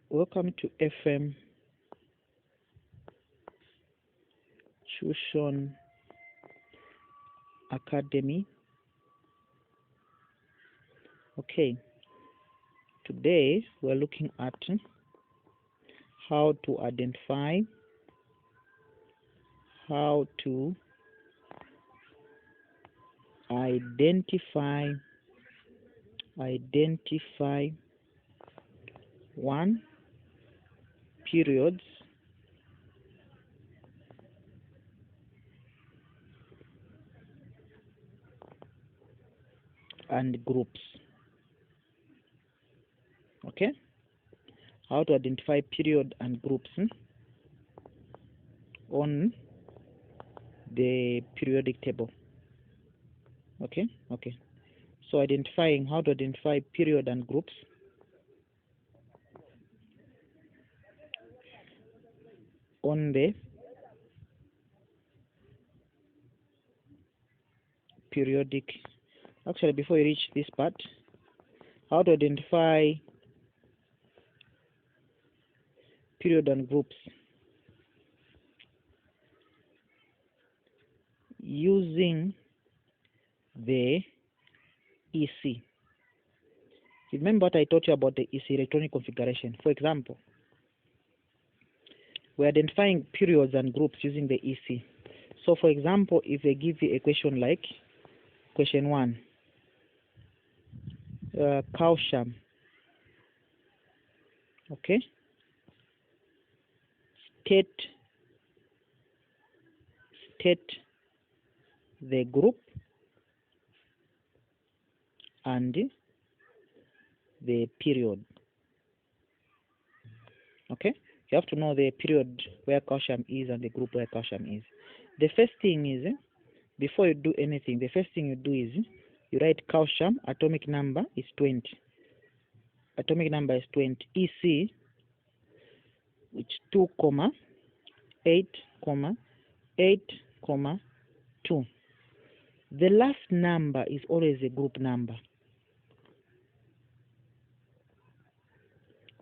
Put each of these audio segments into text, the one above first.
Welcome to FM Tuition Academy. Okay, today we're looking at how to identify one, periods, and groups. Okay, how to identify period and groups on the periodic table. Okay, so how to identify period and groups. On the periodic, actually before you reach this part, how to identify period and groups using the EC. Remember what I taught you about the EC, electronic configuration. For example, we're identifying periods and groups using the EC. So for example, if they give you a question like question 1, calcium, okay, state the group and the period. Okay, you have to know the period where calcium is and the group where calcium is. The first thing is, before you do anything, the first thing you do is you write calcium, atomic number is 20. Atomic number is 20. EC, which 2,8,8,2. The last number is always a group number.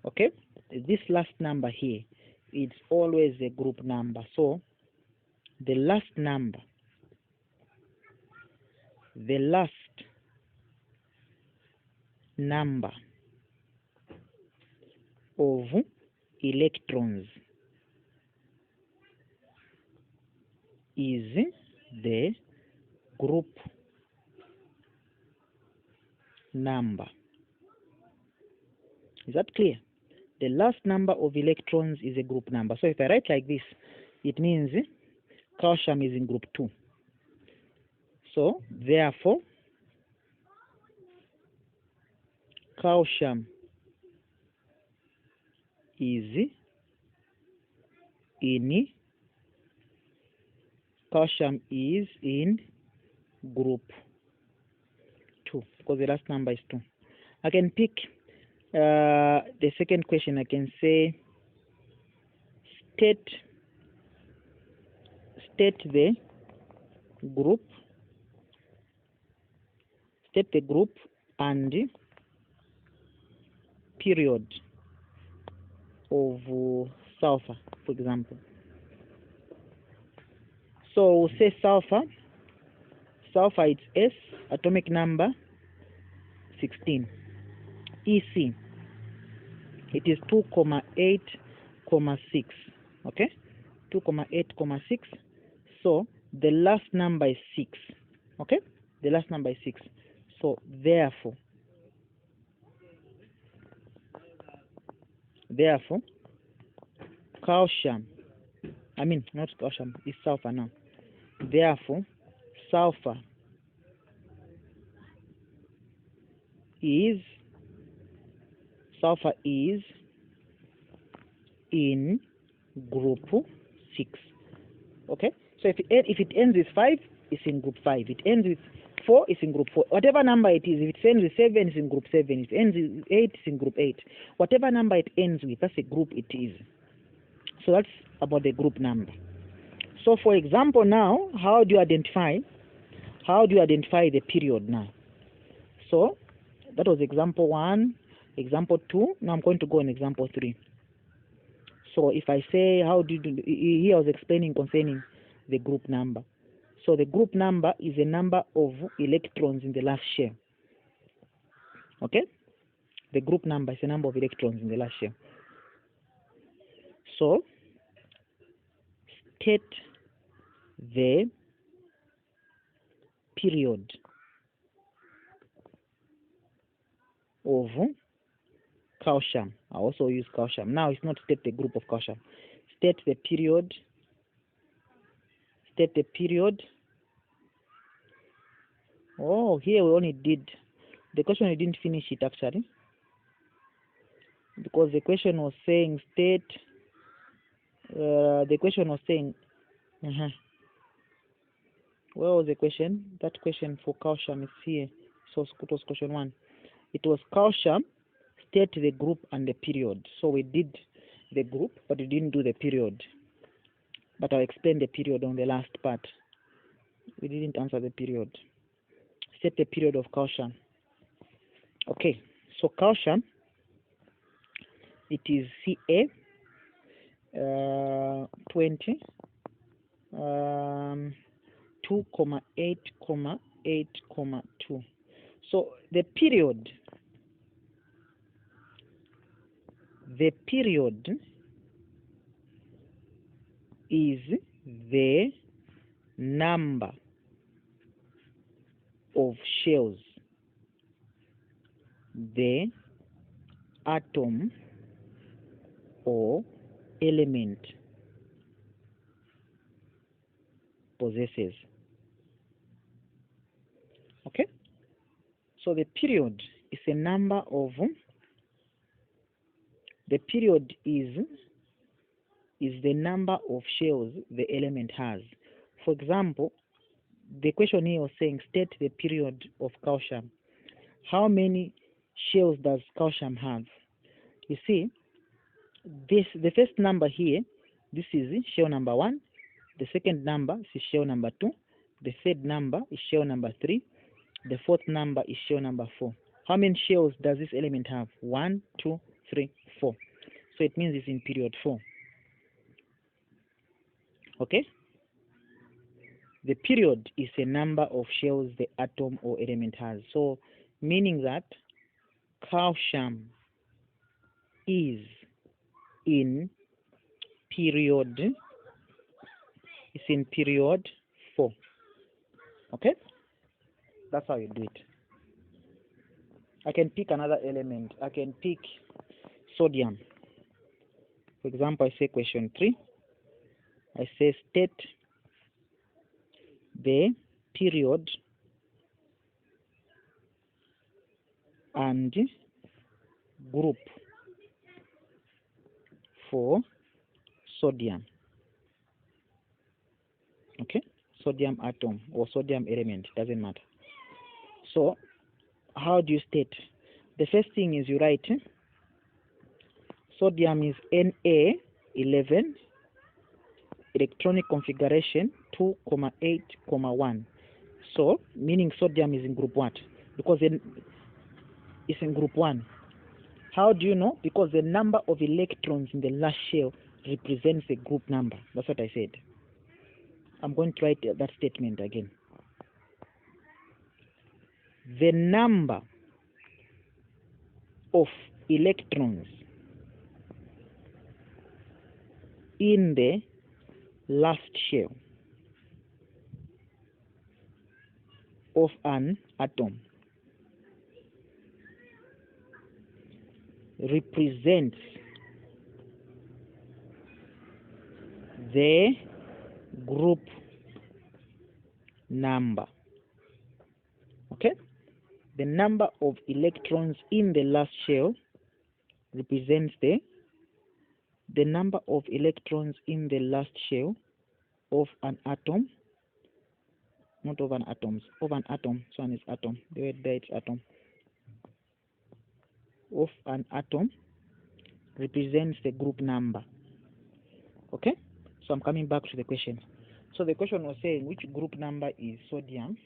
Okay, this last number here, it's always a group number. So the last number of electrons is the group number. Is that clear? The last number of electrons is a group number. So if I write like this, it means calcium is in group 2. So therefore, calcium is in group 2 because the last number is 2. I can pick the second question. I can say state the group and period of sulfur, for example. So we'll say sulfur, it's S, atomic number 16. EC, it is 2,8,6. Okay, 2,8,6. So the last number is 6. Okay, the last number is 6. So therefore calcium, not calcium, it's sulfur now. Therefore sulfur is in group 6. Okay, so if it ends with 5, it's in group 5. It ends with 4, it's in group 4. Whatever number it is, if it ends with 7, it's in group 7. If it ends with 8, it's in group 8. Whatever number it ends with, that's a group it is. So that's about the group number. So for example, now how do you identify the period now? So that was example 1. Example 2. Now I'm going to go on example 3. So if I say, how do you do, here I was explaining concerning the group number. So the group number is a number of electrons in the last shell. Okay? The group number is a number of electrons in the last shell. So state the period of calcium. I also use calcium. Now it's not state the group of calcium. State the period. State the period. Oh, here we only did the question. We didn't finish it actually, because the question was saying state. The question was saying. Where was the question? That question for calcium is here. So it was question 1. It was calcium. State the group and the period. So we did the group, but we didn't do the period. But I'll explain the period on the last part. We didn't answer the period. State the period of calcium. Okay, so calcium, it is Ca 20 2,8,8,2. So the period is the number of shells the atom or element possesses. Okay? So the period is a number of, the period is the number of shells the element has. For example, the question here was saying state the period of calcium. How many shells does calcium have? You see, the first number here, this is shell number 1. The second number is shell number 2. The third number is shell number 3. The fourth number is shell number 4. How many shells does this element have? 1, 2, 3, 4. So it means it's in period 4. Okay? The period is a number of shells the atom or element has. So meaning that calcium is in period 4. Okay? That's how you do it. I can pick another element. I can pick sodium. For example, I say question 3. I say state the period and group for sodium. Okay? Sodium atom or sodium element, doesn't matter. So, how do you state? The first thing is you write sodium is Na11, electronic configuration 2,8,1. So, meaning sodium is in group what? Because it's in group 1. How do you know? Because the number of electrons in the last shell represents the group number. That's what I said. I'm going to write that statement again. The number of electrons in the last shell of an atom represents the group number. Okay? The number of electrons in the last shell represents the number of electrons in the last shell of an atom, not of an atom, of an atom. This one is atom. The word there is atom. Of an atom represents the group number. Okay? So I'm coming back to the question. So the question was saying which group number is sodium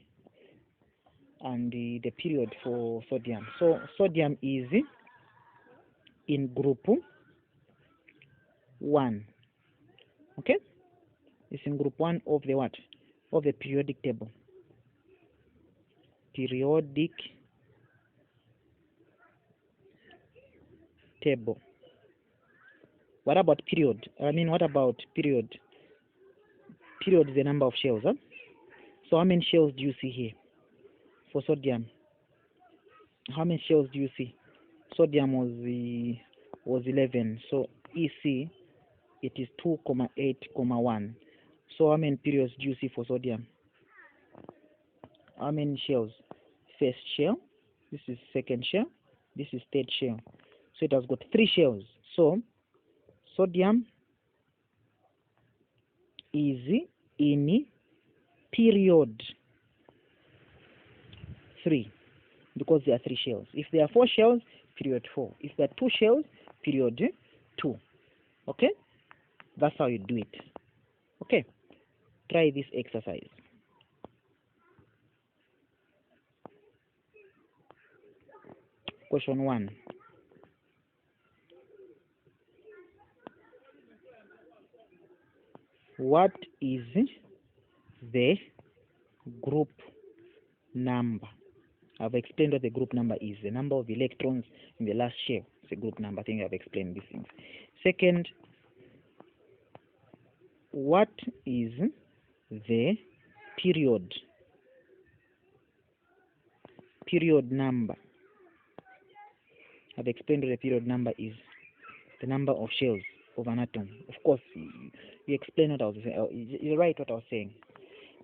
and the period for sodium. So sodium is in group 1. Okay, it's in group 1 of the what? Of the periodic table. Periodic table. What about period? What about period? Period is the number of shells. Huh? So how many shells do you see here for sodium? How many shells do you see? Sodium was 11. So EC, it is 2,8,1. So how many periods do you see for sodium? How many shells? First shell, this is second shell, this is third shell. So it has got 3 shells. So sodium is in period 3 because there are 3 shells. If there are 4 shells, period 4. If there are 2 shells, period 2. Okay, that's how you do it. Okay, try this exercise. Question 1. What is the group number? I've explained what the group number is. The number of electrons in the last shell. It's a group number. I think I've explained these things. Second, what is the period number? I've explained what the period number is. The number of shells of an atom. Of course, you explain what I was saying. You write what I was saying.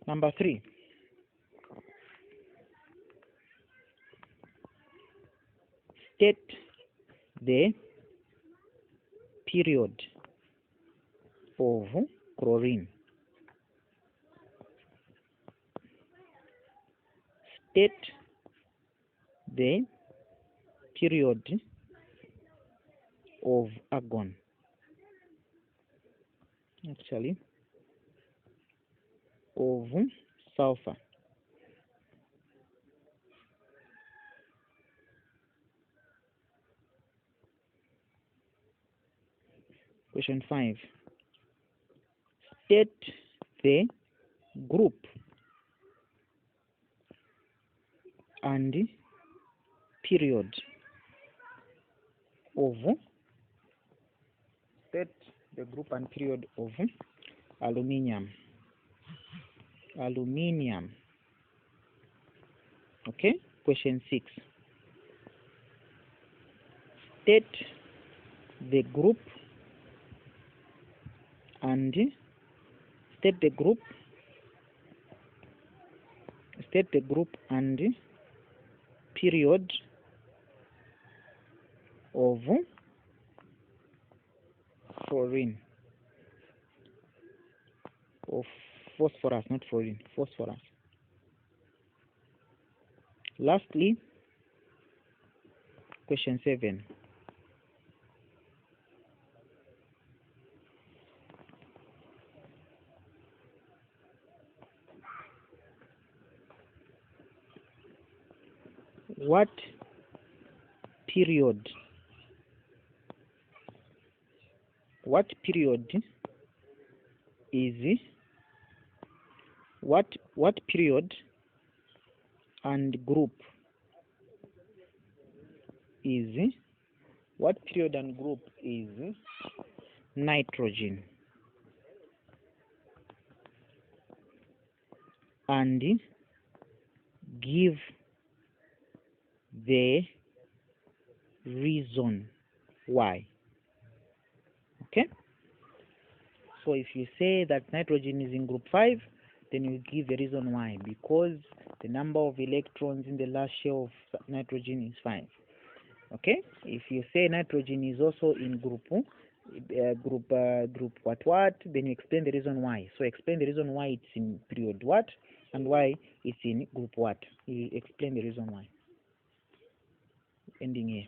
Number 3. State the period of chlorine. State the period of argon. Actually, of sulfur. Question 5. State the group and period of aluminium. Okay, question 6. State the group and period of fluorine. Of phosphorus, not fluorine, phosphorus. Lastly, question 7. What period and group is nitrogen, and give the reason why. Okay, so if you say that nitrogen is in group 5, then you give the reason why, because the number of electrons in the last shell of nitrogen is 5. Okay, if you say nitrogen is also in group what, then you explain the reason why. So explain the reason why it's in period what and why it's in group what. You explain the reason why. Ending here.